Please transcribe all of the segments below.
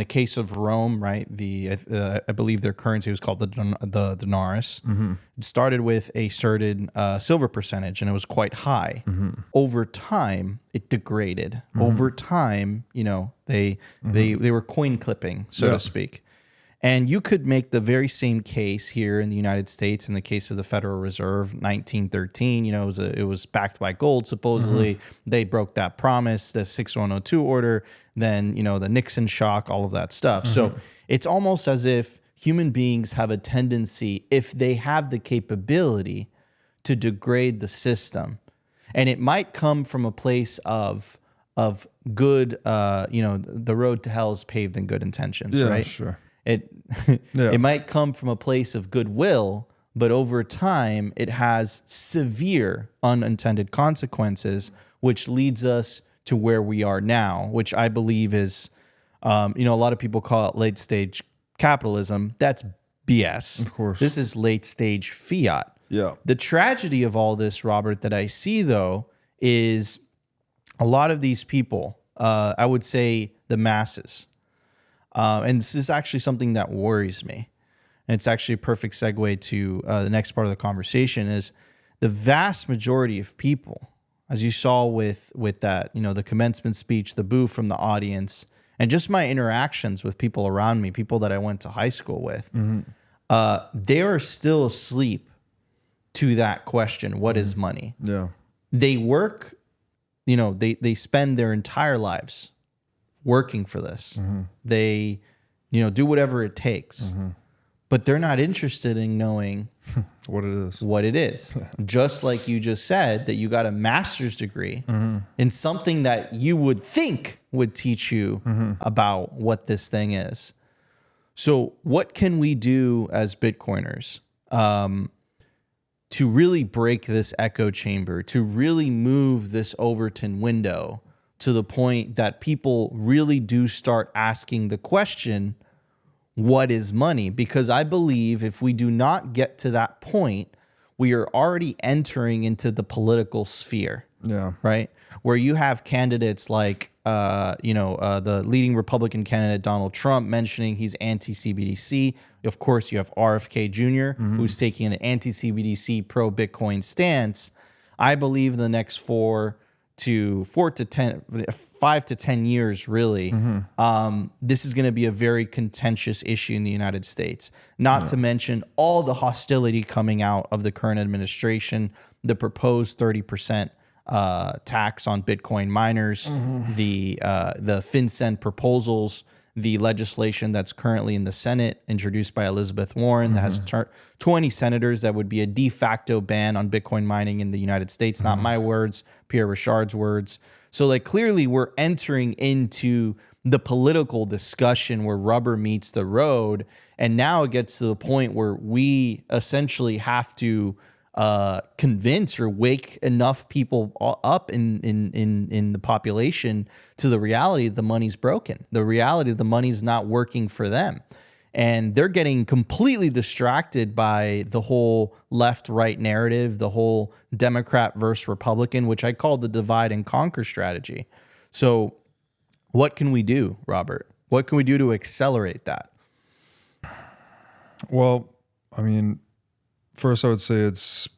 the case of Rome, right? I believe their currency was called the denarius. It started with a certain silver percentage, and it was quite high. Over time, it degraded. Over time, they were coin clipping, so to speak. And you could make the very same case here in the United States in the case of the Federal Reserve, 1913. It was backed by gold. Supposedly, they broke that promise, the 6102 order, then, the Nixon shock, all of that stuff. So it's almost as if human beings have a tendency, if they have the capability, to degrade the system. And it might come from a place of good, the road to hell is paved in good intentions, right? Sure. It might come from a place of goodwill, but over time it has severe unintended consequences, which leads us to where we are now, which I believe is, a lot of people call it late stage capitalism. That's BS. Of course. This is late stage fiat. Yeah. The tragedy of all this, Robert, that I see though, is a lot of these people, I would say the masses, and this is actually something that worries me. And it's actually a perfect segue to the next part of the conversation is the vast majority of people, as you saw with that, the commencement speech, the boo from the audience, and just my interactions with people around me, people that I went to high school with, they are still asleep to that question, what is money? Yeah. They work, they spend their entire lives working for this. They, do whatever it takes. But they're not interested in knowing what it is. Just like you just said, that you got a master's degree in something that you would think would teach you about what this thing is. So what can we do as Bitcoiners to really break this echo chamber, to really move this Overton window to the point that people really do start asking the question, what is money? Because I believe if we do not get to that point, we are already entering into the political sphere. Yeah. Right? Where you have candidates like, the leading Republican candidate, Donald Trump, mentioning he's anti-CBDC. Of course, you have RFK Jr., who's taking an anti-CBDC, pro-Bitcoin stance. I believe the next 5 to 10 years, really, this is going to be a very contentious issue in the United States. Not to mention all the hostility coming out of the current administration, the proposed 30% tax on Bitcoin miners, the FinCEN proposals, the legislation that's currently in the Senate introduced by Elizabeth Warren that has 20 senators that would be a de facto ban on Bitcoin mining in the United States. Not my words, Pierre Richard's words. So clearly we're entering into the political discussion where rubber meets the road. And now it gets to the point where we essentially have to convince or wake enough people up in the population to the reality that the money's broken, the reality that the money's not working for them. And they're getting completely distracted by the whole left-right narrative, the whole Democrat versus Republican, which I call the divide and conquer strategy. So what can we do, Robert? What can we do to accelerate that? Well, I mean, first I would say it's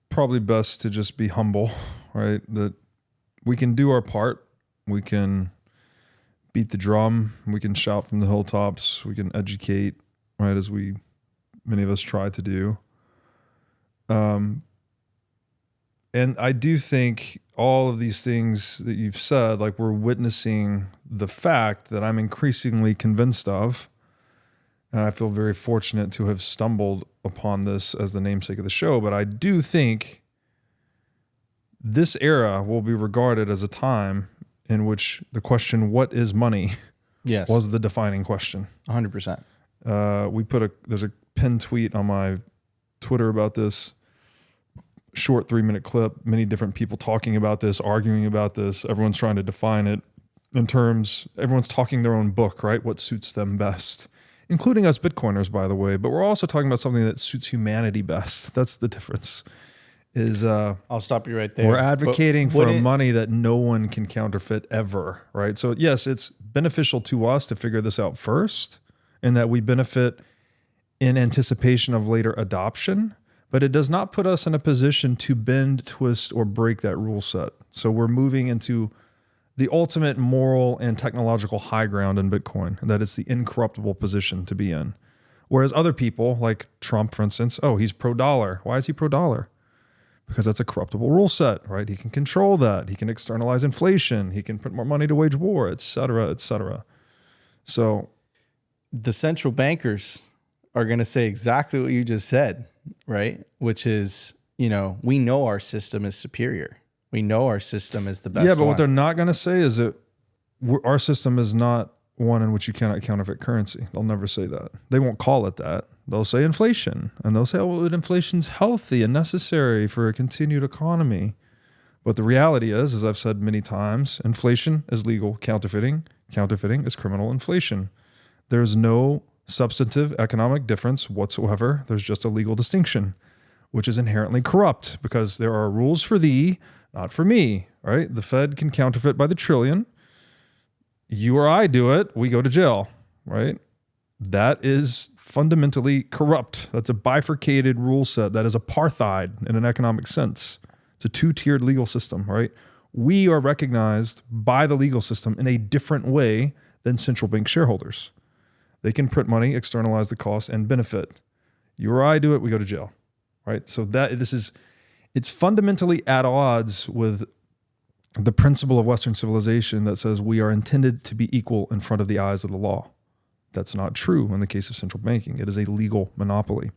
probably best to just be humble, right? That we can do our part. We can beat the drum. We can shout from the hilltops. We can educate, right, as many of us try to do. And I do think all of these things that you've said, we're witnessing the fact that I'm increasingly convinced of, and I feel very fortunate to have stumbled upon this as the namesake of the show, but I do think this era will be regarded as a time in which the question, what is money, was the defining question. 100%. There's a pinned tweet on my Twitter about this, short 3-minute clip, many different people talking about this, arguing about this. Everyone's trying to define it everyone's talking their own book, right? What suits them best, including us Bitcoiners, by the way. But we're also talking about something that suits humanity best. That's the difference. is I'll stop you right there. we're advocating for wouldn't- money that no one can counterfeit ever, right? So yes, it's beneficial to us to figure this out first, and that we benefit in anticipation of later adoption, but it does not put us in a position to bend, twist, or break that rule set. So we're moving into the ultimate moral and technological high ground in Bitcoin, and that it's the incorruptible position to be in. Whereas other people, like Trump, for instance, oh, he's pro-dollar. Why is he pro-dollar? Because that's a corruptible rule set, right? He can control that. He can externalize inflation. He can put more money to wage war, et cetera, et cetera. So the central bankers are going to say exactly what you just said, right? Which is, we know our system is superior. We know our system is the best. yeah, but one. what they're not going to say is that our system is not one in which you cannot counterfeit currency. They'll never say that. They won't call it that. They'll say inflation, and they'll say, oh, well, inflation's healthy and necessary for a continued economy. But the reality is, as I've said many times, inflation is legal. Counterfeiting is criminal inflation. There's no substantive economic difference whatsoever. There's just a legal distinction, which is inherently corrupt because there are rules for thee, not for me, right? The Fed can counterfeit by the trillion. You or I do it, we go to jail, right? That is fundamentally corrupt. That's a bifurcated rule set. That is apartheid in an economic sense. It's a two-tiered legal system, right? We are recognized by the legal system in a different way than central bank shareholders. They can print money, externalize the cost, and benefit. You or I do it, we go to jail, right? So it's fundamentally at odds with the principle of Western civilization that says we are intended to be equal in front of the eyes of the law. That's not true in the case of central banking. It is a legal monopoly.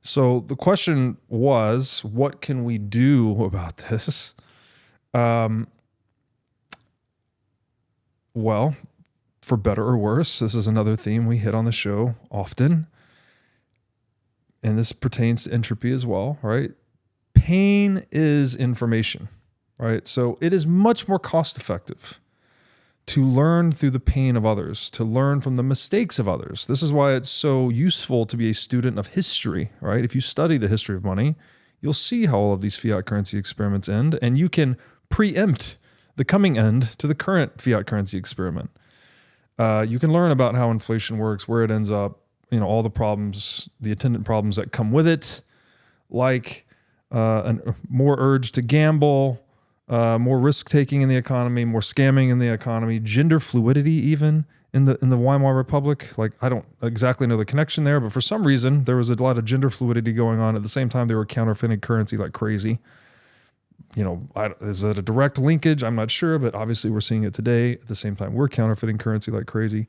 So the question was, what can we do about this? Well, for better or worse, this is another theme we hit on the show often. And this pertains to entropy as well, right? Pain is information, right? So it is much more cost effective to learn through the pain of others, to learn from the mistakes of others. This is why it's so useful to be a student of history, right? If you study the history of money, you'll see how all of these fiat currency experiments end, and you can preempt the coming end to the current fiat currency experiment. You can learn about how inflation works, where it ends up, all the problems, the attendant problems that come with it, like more urge to gamble, more risk-taking in the economy, more scamming in the economy, gender fluidity even in the Weimar Republic. Like, I don't exactly know the connection there, but for some reason, there was a lot of gender fluidity going on. At the same time, they were counterfeiting currency like crazy. Is that a direct linkage? I'm not sure, but obviously we're seeing it today. At the same time, we're counterfeiting currency like crazy.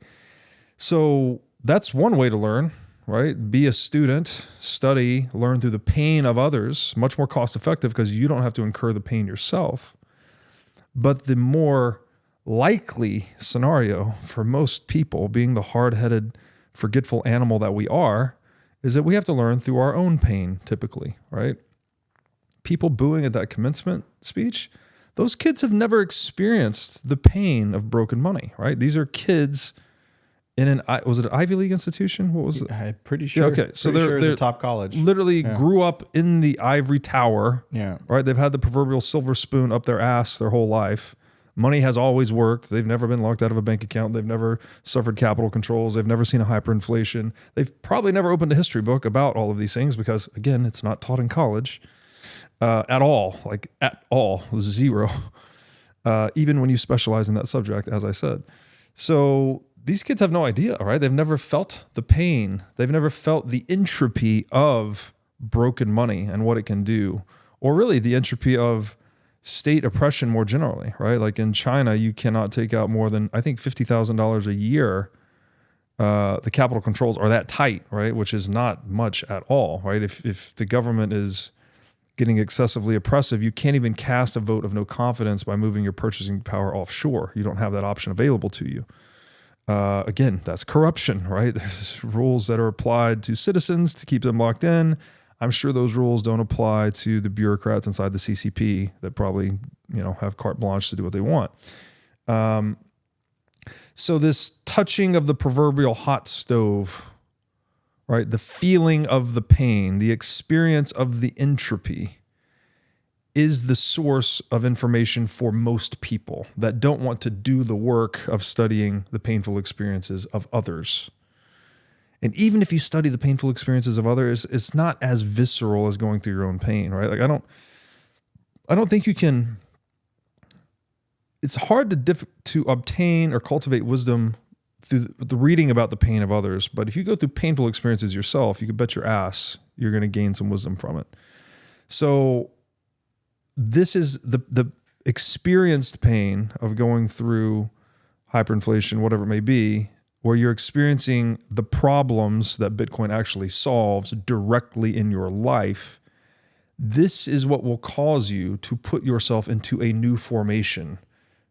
So that's one way to learn, right? Be a student, study, learn through the pain of others, much more cost effective because you don't have to incur the pain yourself. But the more likely scenario for most people, being the hard-headed, forgetful animal that we are, is that we have to learn through our own pain typically, right? People booing at that commencement speech, those kids have never experienced the pain of broken money, right? These are kids in was it an Ivy League institution? What was it? I'm pretty sure. Yeah, okay, so they're they're a top college. Literally grew up in the ivory tower. Yeah. Right. They've had the proverbial silver spoon up their ass their whole life. Money has always worked. They've never been locked out of a bank account. They've never suffered capital controls. They've never seen a hyperinflation. They've probably never opened a history book about all of these things because, again, it's not taught in college at all. Like at all, it was zero. Even when you specialize in that subject, as I said. So these kids have no idea, right? They've never felt the pain. They've never felt the entropy of broken money and what it can do, or really the entropy of state oppression more generally, right? Like in China, you cannot take out more than, I think, $50,000 a year. The capital controls are that tight, right? Which is not much at all, right? If the government is getting excessively oppressive, you can't even cast a vote of no confidence by moving your purchasing power offshore. You don't have that option available to you. Again, that's corruption, right? There's rules that are applied to citizens to keep them locked in. I'm sure those rules don't apply to the bureaucrats inside the CCP that probably, have carte blanche to do what they want. So this touching of the proverbial hot stove, right? The feeling of the pain, the experience of the entropy is the source of information for most people that don't want to do the work of studying the painful experiences of others. And even if you study the painful experiences of others, it's not as visceral as going through your own pain, right? Like I don't think you can. It's hard to obtain or cultivate wisdom through the reading about the pain of others. But if you go through painful experiences yourself, you can bet your ass you're going to gain some wisdom from it. So this is the experienced pain of going through hyperinflation, whatever it may be, where you're experiencing the problems that Bitcoin actually solves directly in your life. This is what will cause you to put yourself into a new formation,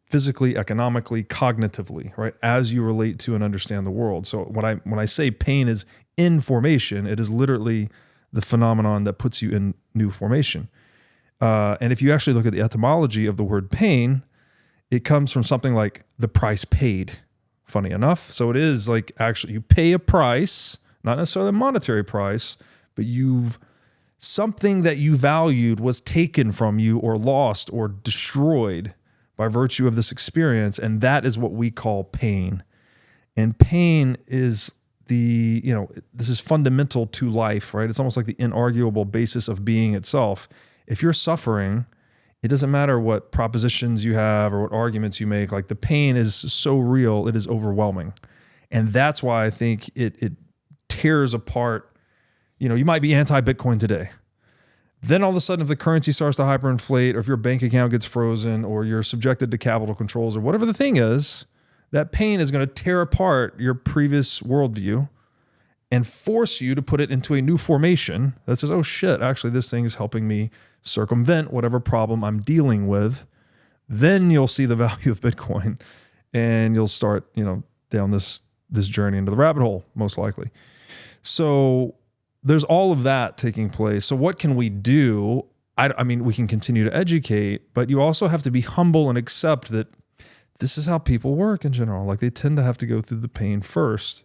physically, economically, cognitively, right? As you relate to and understand the world. So when I say pain is in formation, it is literally the phenomenon that puts you in new formation. And if you actually look at the etymology of the word pain, it comes from something like the price paid, funny enough. So it is like actually you pay a price, not necessarily a monetary price, but something that you valued was taken from you or lost or destroyed by virtue of this experience. And that is what we call pain. And pain is this is fundamental to life, right? It's almost like the inarguable basis of being itself. If you're suffering, it doesn't matter what propositions you have or what arguments you make, like the pain is so real, it is overwhelming. And that's why I think it tears apart. You might be anti-Bitcoin today. Then all of a sudden, if the currency starts to hyperinflate, or if your bank account gets frozen, or you're subjected to capital controls, or whatever the thing is, that pain is going to tear apart your previous worldview and force you to put it into a new formation that says, oh shit, actually this thing is helping me circumvent whatever problem I'm dealing with. Then you'll see the value of Bitcoin and you'll start, down this journey into the rabbit hole, most likely. So there's all of that taking place. So what can we do? I mean, we can continue to educate, but you also have to be humble and accept that this is how people work in general. Like they tend to have to go through the pain first.